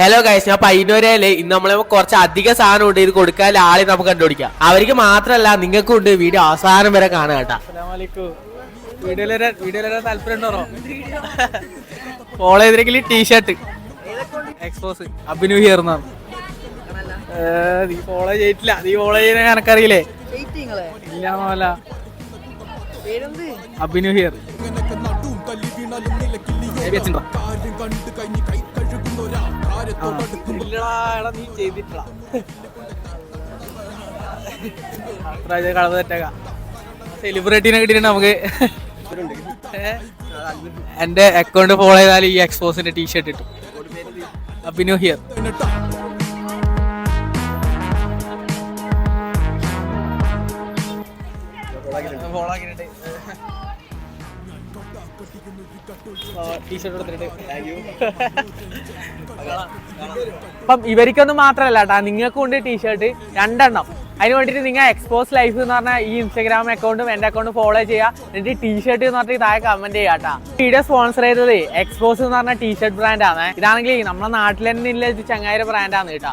Hello guys, ഞാൻ പയ്യന്നൂരല്ലേ. ഇന്ന് നമ്മളെ കുറച്ച് അധിക സാധനം ഉണ്ട്. ഇത് കൊടുക്കാൻ ആളെ നമുക്ക് കണ്ടുപിടിക്കാം. അവർക്ക് മാത്രല്ല നിങ്ങൾക്കും ഉണ്ട്. വീഡിയോ അവസാനം വരെ കാണാം കേട്ടാ. വീഡിയോയിലെ താല്പര്യം ഫോളോ ചെയ്തിരിക്കല് ടീഷർട്ട് എക്സ്പോസ് അഭിനു ഹിയർ എന്നാണ്. നീ ഫോളോ ചെയ്തിട്ടില്ല. നീ ഫോളോ ചെയ്യുന്ന എനക്കറിയില്ലേ? ഇല്ല അഭിനു ഹിയർ. നീ ചെയ്തിട്ടില്ല. കളവ് തെറ്റക സെലിബ്രിറ്റീനെ കിട്ടിയിട്ട് നമുക്ക് എന്റെ അക്കൗണ്ട് ഫോളോ ചെയ്താൽ ഈ എക്സ്പോസിന്റെ ടീഷർട്ട് കിട്ടും. അഭിനു ഹിയർ. ഫോളോ ആക്കിയിട്ടുണ്ട്. അപ്പം ഇവർക്കൊന്നും മാത്രല്ല കേട്ടാ, നിങ്ങൾക്കും ഉണ്ട് ടീഷർട്ട് 2 അതിന് വേണ്ടിട്ട് നിങ്ങൾ എക്സ്പോസ് ലൈഫ് എന്ന് പറഞ്ഞാൽ ഈ ഇൻസ്റ്റാഗ്രാം അക്കൗണ്ടും എന്റെ അക്കൗണ്ടും ഫോളോ ചെയ്യുക. എന്നിട്ട് ടീഷർട്ട് എന്ന് പറഞ്ഞിട്ട് താഴെ കമന്റ് ചെയ്യാട്ടാ. വീഡിയോ സ്പോൺസർ ചെയ്തത് എക്സ്പോസ് എന്ന് പറഞ്ഞ ടീഷർട്ട് ബ്രാൻഡാണ്. ഇതാണെങ്കിൽ നമ്മുടെ നാട്ടിൽ തന്നെ ഇല്ല, ചങ്ങായിര ബ്രാൻഡാണ് കേട്ടാ.